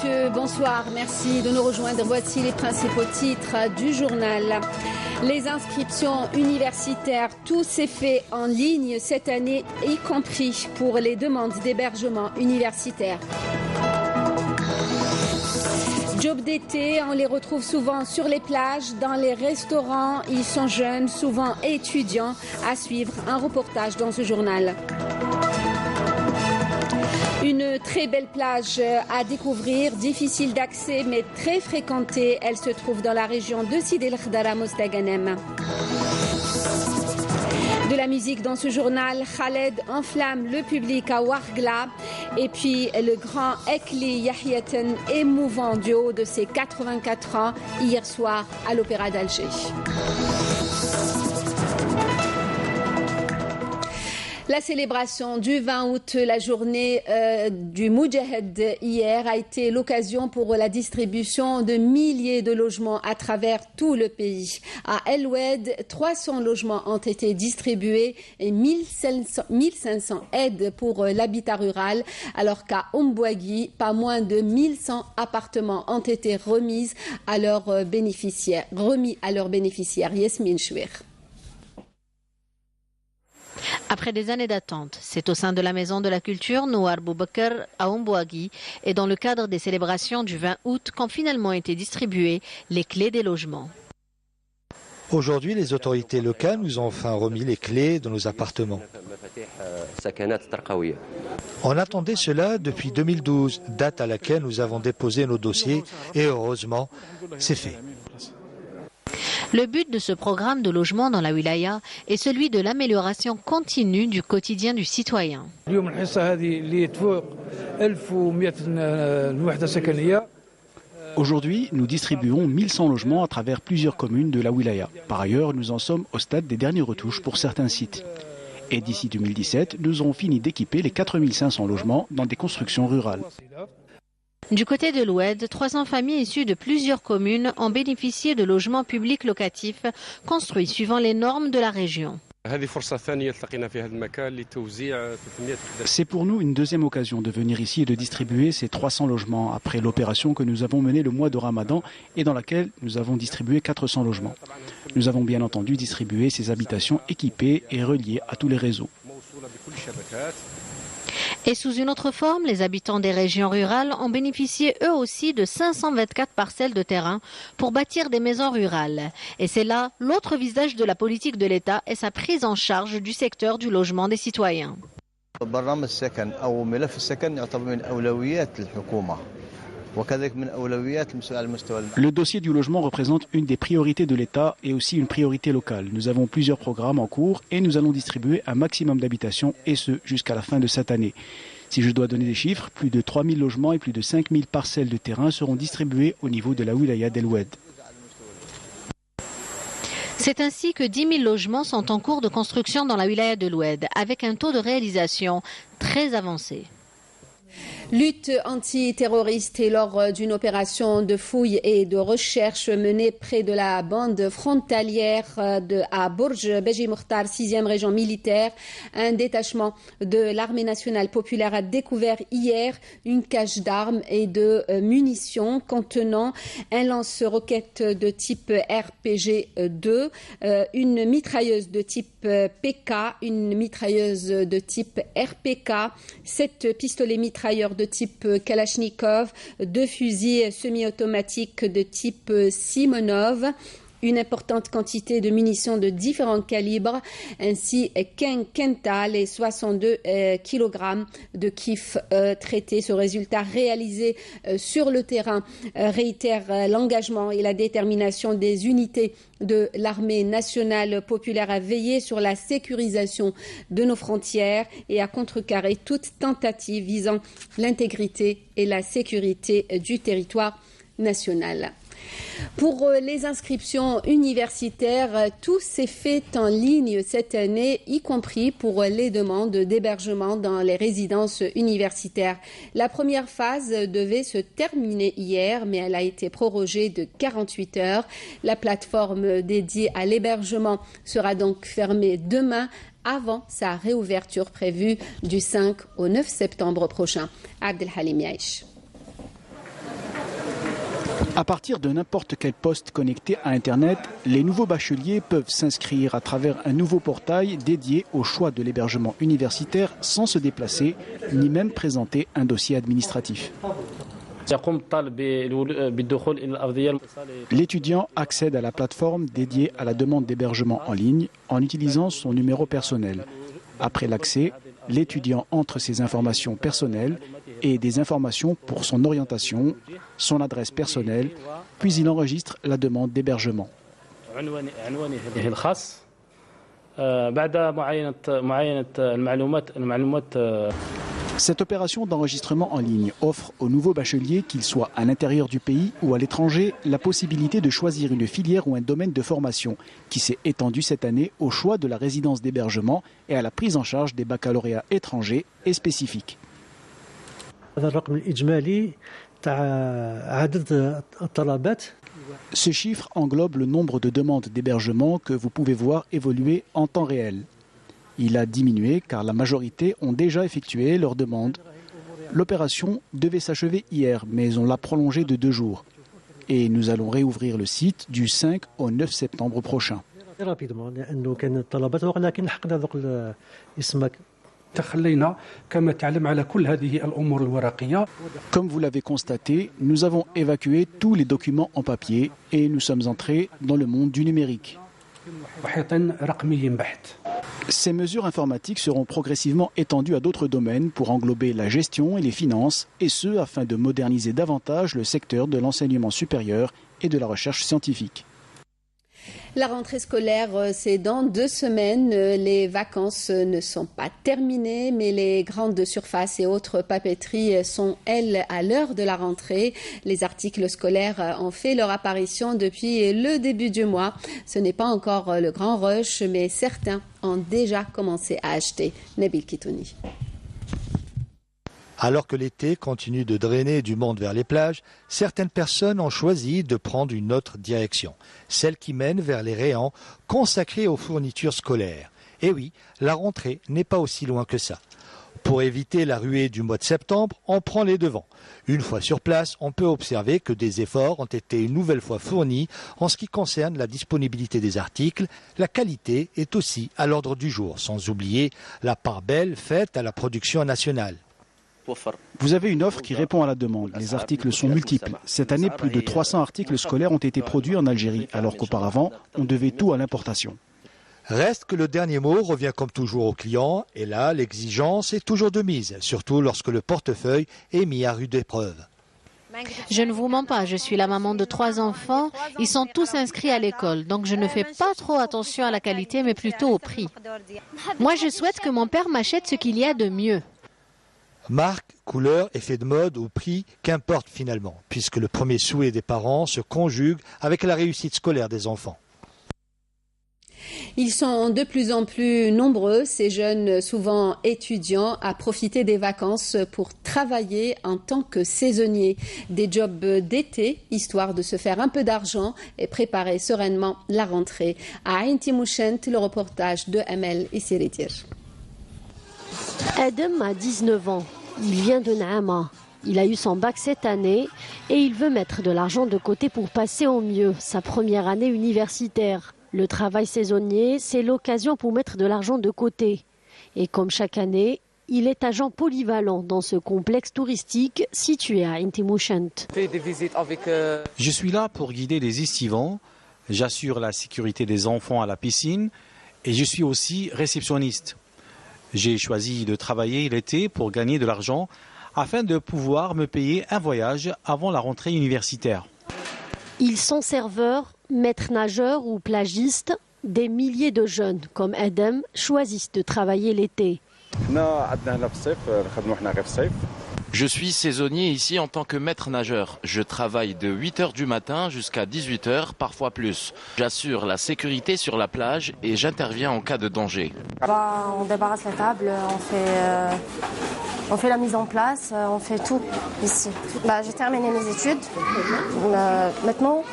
messieurs, bonsoir. Merci de nous rejoindre. Voici les principaux titres du journal. Les inscriptions universitaires, tout s'est fait en ligne cette année, y compris pour les demandes d'hébergement universitaire. Job d'été, on les retrouve souvent sur les plages, dans les restaurants. Ils sont jeunes, souvent étudiants. À suivre, un reportage dans ce journal. Une très belle plage à découvrir, difficile d'accès mais très fréquentée. Elle se trouve dans la région de Sidi El Khdara, Mostaganem. De la musique dans ce journal, Khaled enflamme le public à Ouargla. Et puis le grand Ekli Yahiaten, émouvant du haut de ses 84 ans, hier soir à l'Opéra d'Alger. La célébration du 20 août, la journée du Moudjahed hier, a été l'occasion pour la distribution de milliers de logements à travers tout le pays. À El Oued, 300 logements ont été distribués et 1500 aides pour l'habitat rural, alors qu'à Ombouagui, pas moins de 1100 appartements ont été remis à leurs bénéficiaires. Yasmine Chouir. Après des années d'attente, c'est au sein de la Maison de la Culture Nouar Boubakar à Ombouagui et dans le cadre des célébrations du 20 août qu'ont finalement été distribuées les clés des logements. Aujourd'hui, les autorités locales nous ont enfin remis les clés de nos appartements. On attendait cela depuis 2012, date à laquelle nous avons déposé nos dossiers et heureusement, c'est fait. Le but de ce programme de logement dans la wilaya est celui de l'amélioration continue du quotidien du citoyen. Aujourd'hui, nous distribuons 1100 logements à travers plusieurs communes de la wilaya. Par ailleurs, nous en sommes au stade des dernières retouches pour certains sites. Et d'ici 2017, nous aurons fini d'équiper les 4500 logements dans des constructions rurales. Du côté de l'Oued, 300 familles issues de plusieurs communes ont bénéficié de logements publics locatifs construits suivant les normes de la région. C'est pour nous une deuxième occasion de venir ici et de distribuer ces 300 logements après l'opération que nous avons menée le mois de Ramadan et dans laquelle nous avons distribué 400 logements. Nous avons bien entendu distribué ces habitations équipées et reliées à tous les réseaux. Et sous une autre forme, les habitants des régions rurales ont bénéficié eux aussi de 524 parcelles de terrain pour bâtir des maisons rurales. Et c'est là l'autre visage de la politique de l'État et sa prise en charge du secteur du logement des citoyens. Le dossier du logement représente une des priorités de l'État et aussi une priorité locale. Nous avons plusieurs programmes en cours et nous allons distribuer un maximum d'habitations et ce jusqu'à la fin de cette année. Si je dois donner des chiffres, plus de 3000 logements et plus de 5000 parcelles de terrain seront distribués au niveau de la wilaya d'El Oued. C'est ainsi que 10 000 logements sont en cours de construction dans la wilaya de l'Oued avec un taux de réalisation très avancé. Lutte antiterroriste et lors d'une opération de fouille et de recherche menée près de la bande frontalière à Bourj Beji Mokhtar, 6e région militaire, un détachement de l'armée nationale populaire a découvert hier une cache d'armes et de munitions contenant un lance-roquettes de type RPG-2, une mitrailleuse de type PK, une mitrailleuse de type RPK, 7 pistolets mitrailleurs de type Kalachnikov, 2 fusils semi-automatiques de type Simonov, une importante quantité de munitions de différents calibres, ainsi qu'un quintal et 62 kg de kiff traités. Ce résultat réalisé sur le terrain réitère l'engagement et la détermination des unités de l'armée nationale populaire à veiller sur la sécurisation de nos frontières et à contrecarrer toute tentative visant l'intégrité et la sécurité du territoire national. Pour les inscriptions universitaires, tout s'est fait en ligne cette année, y compris pour les demandes d'hébergement dans les résidences universitaires. La première phase devait se terminer hier, mais elle a été prorogée de 48 heures. La plateforme dédiée à l'hébergement sera donc fermée demain avant sa réouverture prévue du 5 au 9 septembre prochain. Abdelhalim Yaïch. À partir de n'importe quel poste connecté à Internet, les nouveaux bacheliers peuvent s'inscrire à travers un nouveau portail dédié au choix de l'hébergement universitaire sans se déplacer, ni même présenter un dossier administratif. L'étudiant accède à la plateforme dédiée à la demande d'hébergement en ligne en utilisant son numéro personnel. Après l'accès, l'étudiant entre ses informations personnelles et des informations pour son orientation, son adresse personnelle, puis il enregistre la demande d'hébergement. Cette opération d'enregistrement en ligne offre aux nouveaux bacheliers, qu'ils soient à l'intérieur du pays ou à l'étranger, la possibilité de choisir une filière ou un domaine de formation qui s'est étendu cette année au choix de la résidence d'hébergement et à la prise en charge des baccalauréats étrangers et spécifiques. Ce chiffre englobe le nombre de demandes d'hébergement que vous pouvez voir évoluer en temps réel. Il a diminué car la majorité ont déjà effectué leur demande. L'opération devait s'achever hier, mais on l'a prolongée de 2 jours. Et nous allons réouvrir le site du 5 au 9 septembre prochain. Comme vous l'avez constaté, nous avons évacué tous les documents en papier et nous sommes entrés dans le monde du numérique. Ces mesures informatiques seront progressivement étendues à d'autres domaines pour englober la gestion et les finances, et ce afin de moderniser davantage le secteur de l'enseignement supérieur et de la recherche scientifique. La rentrée scolaire, c'est dans 2 semaines. Les vacances ne sont pas terminées, mais les grandes surfaces et autres papeteries sont, elles, à l'heure de la rentrée. Les articles scolaires ont fait leur apparition depuis le début du mois. Ce n'est pas encore le grand rush, mais certains ont déjà commencé à acheter. Nabil Kitouni. Alors que l'été continue de drainer du monde vers les plages, certaines personnes ont choisi de prendre une autre direction, celle qui mène vers les rayons consacrés aux fournitures scolaires. Et oui, la rentrée n'est pas aussi loin que ça. Pour éviter la ruée du mois de septembre, on prend les devants. Une fois sur place, on peut observer que des efforts ont été une nouvelle fois fournis en ce qui concerne la disponibilité des articles. La qualité est aussi à l'ordre du jour, sans oublier la part belle faite à la production nationale. Vous avez une offre qui répond à la demande. Les articles sont multiples. Cette année, plus de 300 articles scolaires ont été produits en Algérie, alors qu'auparavant, on devait tout à l'importation. Reste que le dernier mot revient comme toujours aux clients, et là, l'exigence est toujours de mise, surtout lorsque le portefeuille est mis à rude épreuve. Je ne vous mens pas, je suis la maman de 3 enfants. Ils sont tous inscrits à l'école, donc je ne fais pas trop attention à la qualité, mais plutôt au prix. Moi, je souhaite que mon père m'achète ce qu'il y a de mieux. Marque, couleur, effet de mode ou prix, qu'importe finalement, puisque le premier souhait des parents se conjugue avec la réussite scolaire des enfants. Ils sont de plus en plus nombreux, ces jeunes souvent étudiants, à profiter des vacances pour travailler en tant que saisonniers. Des jobs d'été, histoire de se faire un peu d'argent et préparer sereinement la rentrée. À Ain Timouchent, le reportage de Amel Issiritir. Adam a 19 ans. Il vient de Naama. Il a eu son bac cette année et il veut mettre de l'argent de côté pour passer au mieux sa première année universitaire. Le travail saisonnier, c'est l'occasion pour mettre de l'argent de côté. Et comme chaque année, il est agent polyvalent dans ce complexe touristique situé à Ain Timouchent. Je suis là pour guider les estivants. J'assure la sécurité des enfants à la piscine et je suis aussi réceptionniste. J'ai choisi de travailler l'été pour gagner de l'argent afin de pouvoir me payer un voyage avant la rentrée universitaire. Ils sont serveurs, maîtres nageurs ou plagistes. Des milliers de jeunes comme Adam choisissent de travailler l'été. Je suis saisonnier ici en tant que maître nageur. Je travaille de 8h du matin jusqu'à 18h, parfois plus. J'assure la sécurité sur la plage et j'interviens en cas de danger. On débarrasse la table, on fait la mise en place, on fait tout ici. J'ai terminé mes études. Maintenant,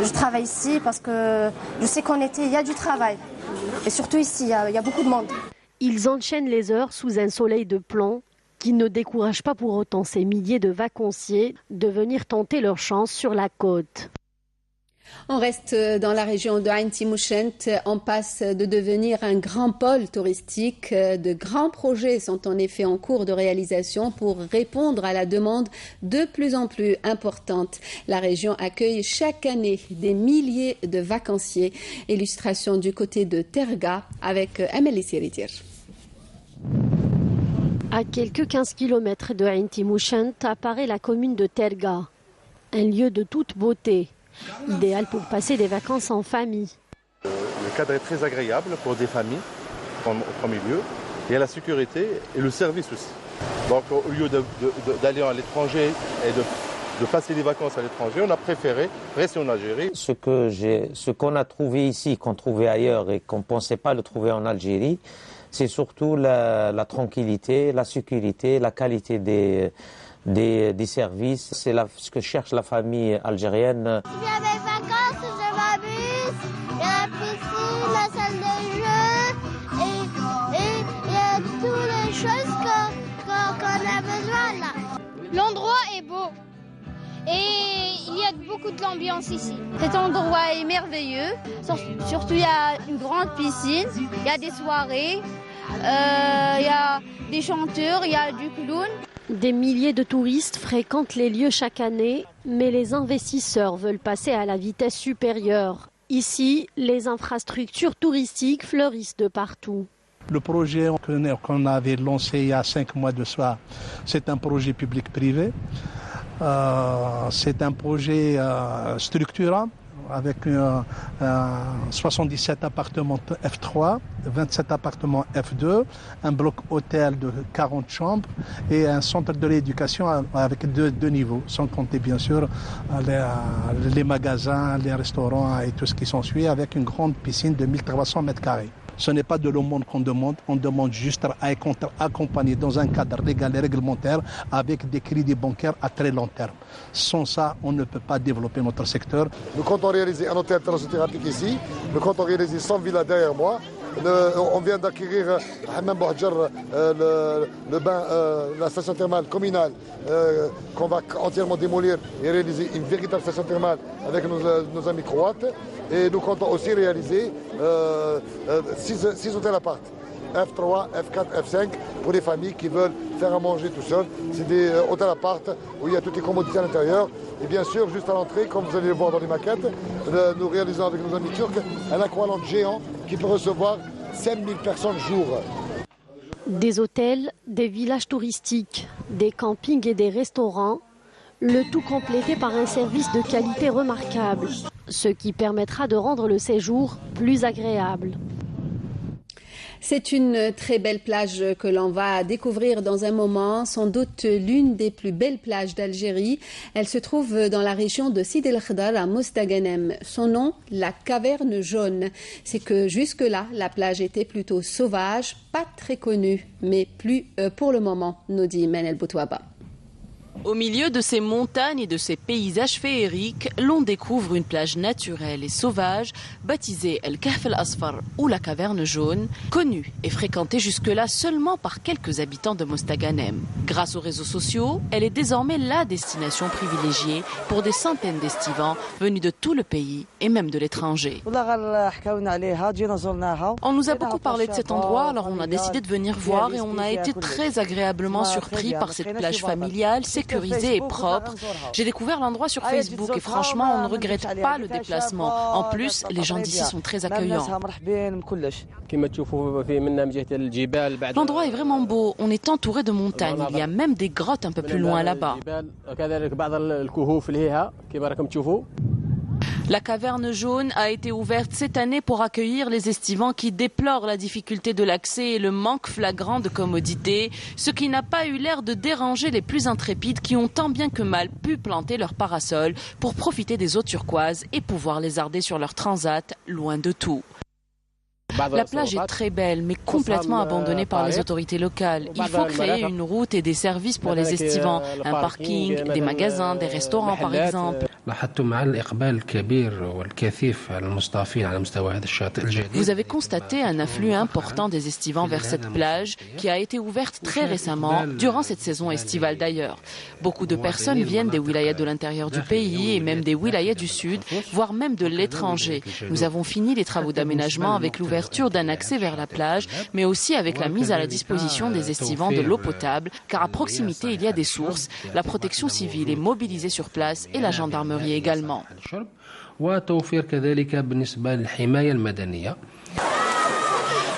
je travaille ici parce que je sais qu'en été, il y a du travail. Et surtout ici, il y a beaucoup de monde. Ils enchaînent les heures sous un soleil de plomb. qui ne décourage pas pour autant ces milliers de vacanciers de venir tenter leur chance sur la côte. On reste dans la région de Ain Timouchent. On passe de devenir un grand pôle touristique. De grands projets sont en effet en cours de réalisation pour répondre à la demande de plus en plus importante. La région accueille chaque année des milliers de vacanciers. Illustration du côté de Terga avec Amélie Siritir. À quelques 15 km de Ain Timouchent apparaît la commune de Terga, un lieu de toute beauté. Idéal pour passer des vacances en famille. Le cadre est très agréable pour des familles, en premier lieu. Il y a la sécurité et le service aussi. Donc au lieu d'aller à l'étranger et de passer des vacances à l'étranger, on a préféré rester en Algérie. Ce qu'on a trouvé ici, qu'on trouvait ailleurs et qu'on ne pensait pas le trouver en Algérie, c'est surtout la tranquillité, la sécurité, la qualité des services. C'est ce que cherche la famille algérienne. Il y a mes vacances, je m'amuse, il y a la piscine, la salle de jeu et il y a toutes les choses qu'on a besoin là. L'endroit est beau et il y a beaucoup de l'ambiance ici. Cet endroit est merveilleux, surtout il y a une grande piscine, il y a des soirées, il y a des chanteurs, il y a du clown. Des milliers de touristes fréquentent les lieux chaque année, mais les investisseurs veulent passer à la vitesse supérieure. Ici, les infrastructures touristiques fleurissent de partout. Le projet qu'on avait lancé il y a 5 mois de cela, c'est un projet public-privé. C'est un projet structurant avec 77 appartements F3, 27 appartements F2, un bloc hôtel de 40 chambres et un centre de rééducation avec deux niveaux, sans compter bien sûr les magasins, les restaurants et tout ce qui s'ensuit, avec une grande piscine de 1300 mètres carrés. Ce n'est pas de l'aumône qu'on demande, on demande juste à être accompagné dans un cadre légal et réglementaire avec des crédits bancaires à très long terme. Sans ça, on ne peut pas développer notre secteur. Nous comptons réaliser un hôtel thérapeutique ici, nous comptons réaliser 100 villas derrière moi. On vient d'acquérir Hammam Bouhadjar, le bain, la station thermale communale qu'on va entièrement démolir et réaliser une véritable station thermale avec nos amis croates. Et nous comptons aussi réaliser 6 hôtels appart, F3, F4, F5, pour les familles qui veulent faire à manger tout seul. C'est des hôtels appart où il y a toutes les commodités à l'intérieur. Et bien sûr, juste à l'entrée, comme vous allez le voir dans les maquettes, nous réalisons avec nos amis turcs un aqualand géant qui peut recevoir 5000 personnes jour. Des hôtels, des villages touristiques, des campings et des restaurants, le tout complété par un service de qualité remarquable, ce qui permettra de rendre le séjour plus agréable. C'est une très belle plage que l'on va découvrir dans un moment, sans doute l'une des plus belles plages d'Algérie. Elle se trouve dans la région de Sidi El Khedar à Mostaganem. Son nom, la caverne jaune. C'est que jusque-là, la plage était plutôt sauvage, pas très connue, mais plus pour le moment, nous dit Menel Boutouaba. Au milieu de ces montagnes et de ces paysages féeriques, l'on découvre une plage naturelle et sauvage baptisée El Kahf El Asfar ou la caverne jaune, connue et fréquentée jusque-là seulement par quelques habitants de Mostaganem. Grâce aux réseaux sociaux, elle est désormais la destination privilégiée pour des centaines d'estivants venus de tout le pays et même de l'étranger. On nous a beaucoup parlé de cet endroit, alors on a décidé de venir voir et on a été très agréablement surpris par cette plage familiale, sécurisée et propre. J'ai découvert l'endroit sur Facebook et franchement, on ne regrette pas le déplacement. En plus, les gens d'ici sont très accueillants. L'endroit est vraiment beau. On est entouré de montagnes. Il y a même des grottes un peu plus loin là-bas. La caverne jaune a été ouverte cette année pour accueillir les estivants qui déplorent la difficulté de l'accès et le manque flagrant de commodités, ce qui n'a pas eu l'air de déranger les plus intrépides qui ont tant bien que mal pu planter leur parasol pour profiter des eaux turquoises et pouvoir lézarder sur leur transat loin de tout. La plage est très belle, mais complètement abandonnée par les autorités locales. Il faut créer une route et des services pour les estivants, un parking, des magasins, des restaurants par exemple. Vous avez constaté un afflux important des estivants vers cette plage qui a été ouverte très récemment, durant cette saison estivale d'ailleurs. Beaucoup de personnes viennent des wilayas de l'intérieur du pays et même des wilayas du sud, voire même de l'étranger. Nous avons fini les travaux d'aménagement avec l'ouverture d'un accès vers la plage, mais aussi avec la mise à la disposition des estivants de l'eau potable, car à proximité il y a des sources. La protection civile est mobilisée sur place et la gendarmerie également.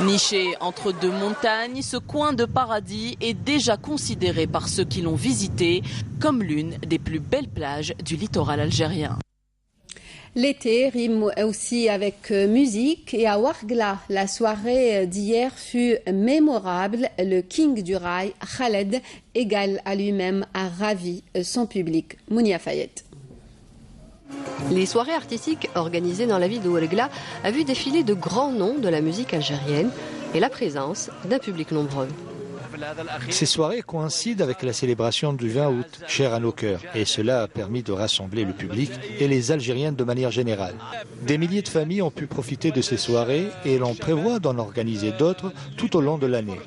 Niché entre deux montagnes, ce coin de paradis est déjà considéré par ceux qui l'ont visité comme l'une des plus belles plages du littoral algérien. L'été rime aussi avec musique et à Ouargla, la soirée d'hier fut mémorable. Le king du rail, Khaled, égal à lui-même, a ravi son public. Mounia Fayette. Les soirées artistiques organisées dans la ville de Ouargla a vu défiler de grands noms de la musique algérienne et la présence d'un public nombreux. Ces soirées coïncident avec la célébration du 20 août, cher à nos cœurs, et cela a permis de rassembler le public et les Algériens de manière générale. Des milliers de familles ont pu profiter de ces soirées et l'on prévoit d'en organiser d'autres tout au long de l'année.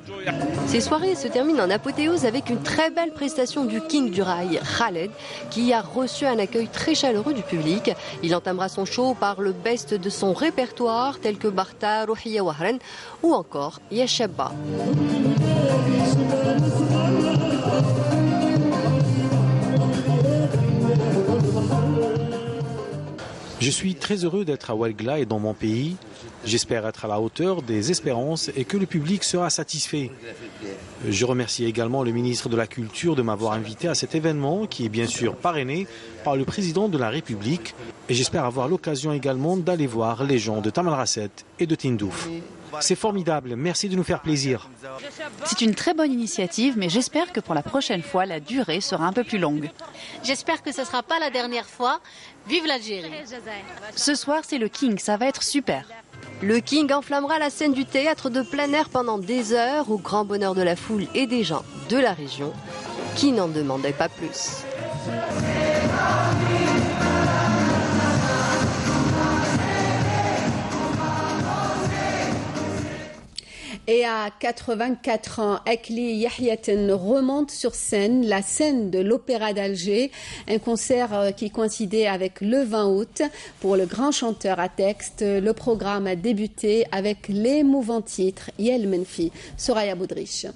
Ces soirées se terminent en apothéose avec une très belle prestation du king du rail, Khaled, qui a reçu un accueil très chaleureux du public. Il entamera son show par le best de son répertoire, tels que Barta, Rouhiya Wahran ou encore Yashabba. Je suis très heureux d'être à Ouargla et dans mon pays. J'espère être à la hauteur des espérances et que le public sera satisfait. Je remercie également le ministre de la Culture de m'avoir invité à cet événement qui est bien sûr parrainé par le président de la République. Et j'espère avoir l'occasion également d'aller voir les gens de Tamanrasset et de Tindouf. C'est formidable, merci de nous faire plaisir. C'est une très bonne initiative, mais j'espère que pour la prochaine fois, la durée sera un peu plus longue. J'espère que ce ne sera pas la dernière fois. Vive l'Algérie! Ce soir, c'est le King, ça va être super. Le King enflammera la scène du théâtre de plein air pendant des heures, au grand bonheur de la foule et des gens de la région qui n'en demandaient pas plus. Et à 84 ans, Akli Yahiaten remonte sur scène, la scène de l'Opéra d'Alger, un concert qui coïncidait avec le 20 août. Pour le grand chanteur à texte, le programme a débuté avec l'émouvant titre Yel Menfi, Soraya Boudrich.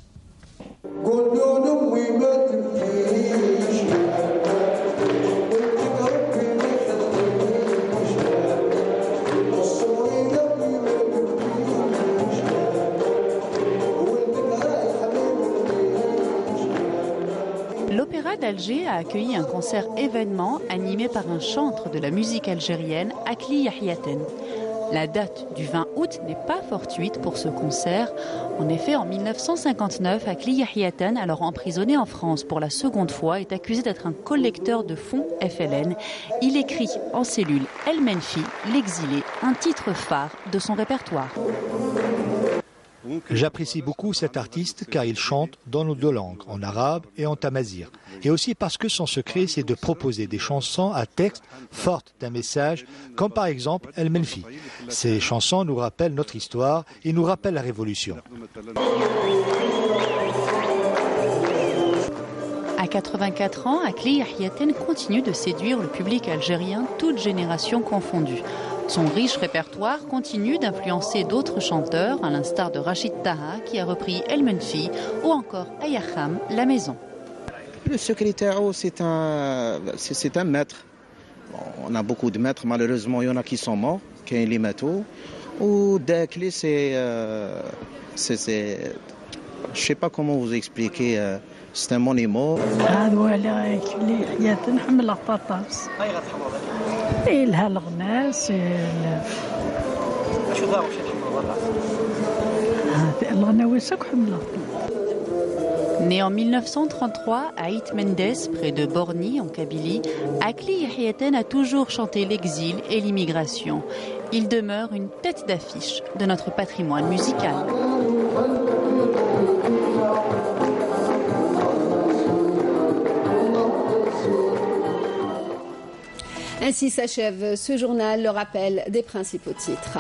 L'Opéra d'Alger a accueilli un concert événement animé par un chantre de la musique algérienne, Akli Yahiaten. La date du 20 août n'est pas fortuite pour ce concert. En effet, en 1959, Akli Yahiaten, alors emprisonné en France pour la seconde fois, est accusé d'être un collecteur de fonds FLN. Il écrit en cellule El Menfi, l'exilé, un titre phare de son répertoire. J'apprécie beaucoup cet artiste car il chante dans nos deux langues, en arabe et en tamazir. Et aussi parce que son secret, c'est de proposer des chansons à texte fortes d'un message, comme par exemple El Menfi. Ces chansons nous rappellent notre histoire et nous rappellent la Révolution. À 84 ans, Akli Yahiaten continue de séduire le public algérien, toutes générations confondues. Son riche répertoire continue d'influencer d'autres chanteurs, à l'instar de Rachid Taha, qui a repris El Menfi, ou encore Ayakham, La Maison. Le secrétaire, c'est un maître. Bon, on a beaucoup de maîtres, malheureusement, il y en a qui sont morts, qui ont les matos. Ou Dakli, je ne sais pas comment vous expliquer. C'est un monument. Né en 1933 à Itmendes, près de Borny, en Kabylie, Akli Yahiaten a toujours chanté l'exil et l'immigration. Il demeure une tête d'affiche de notre patrimoine musical. Ainsi s'achève ce journal, le rappel des principaux titres.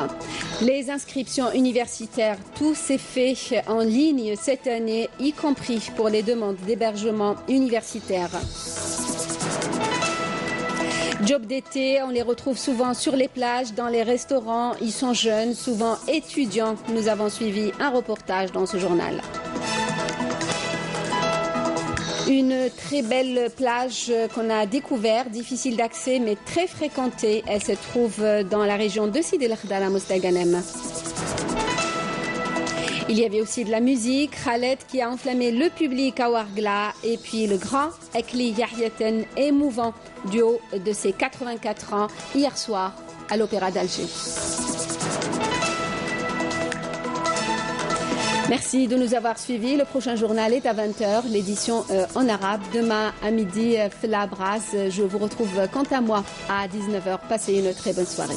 Les inscriptions universitaires, tout s'est fait en ligne cette année, y compris pour les demandes d'hébergement universitaire. Job d'été, on les retrouve souvent sur les plages, dans les restaurants. Ils sont jeunes, souvent étudiants. Nous avons suivi un reportage dans ce journal. Une très belle plage qu'on a découverte, difficile d'accès mais très fréquentée. Elle se trouve dans la région de Sidi El Khdara, Mostaganem. Il y avait aussi de la musique, Khaled qui a enflammé le public à Ouargla et puis le grand Akli Yahiaten, émouvant du haut de ses 84 ans hier soir à l'Opéra d'Alger. Merci de nous avoir suivis. Le prochain journal est à 20h, l'édition en arabe. Demain à midi, Fela Braz. Je vous retrouve quant à moi à 19h. Passez une très bonne soirée.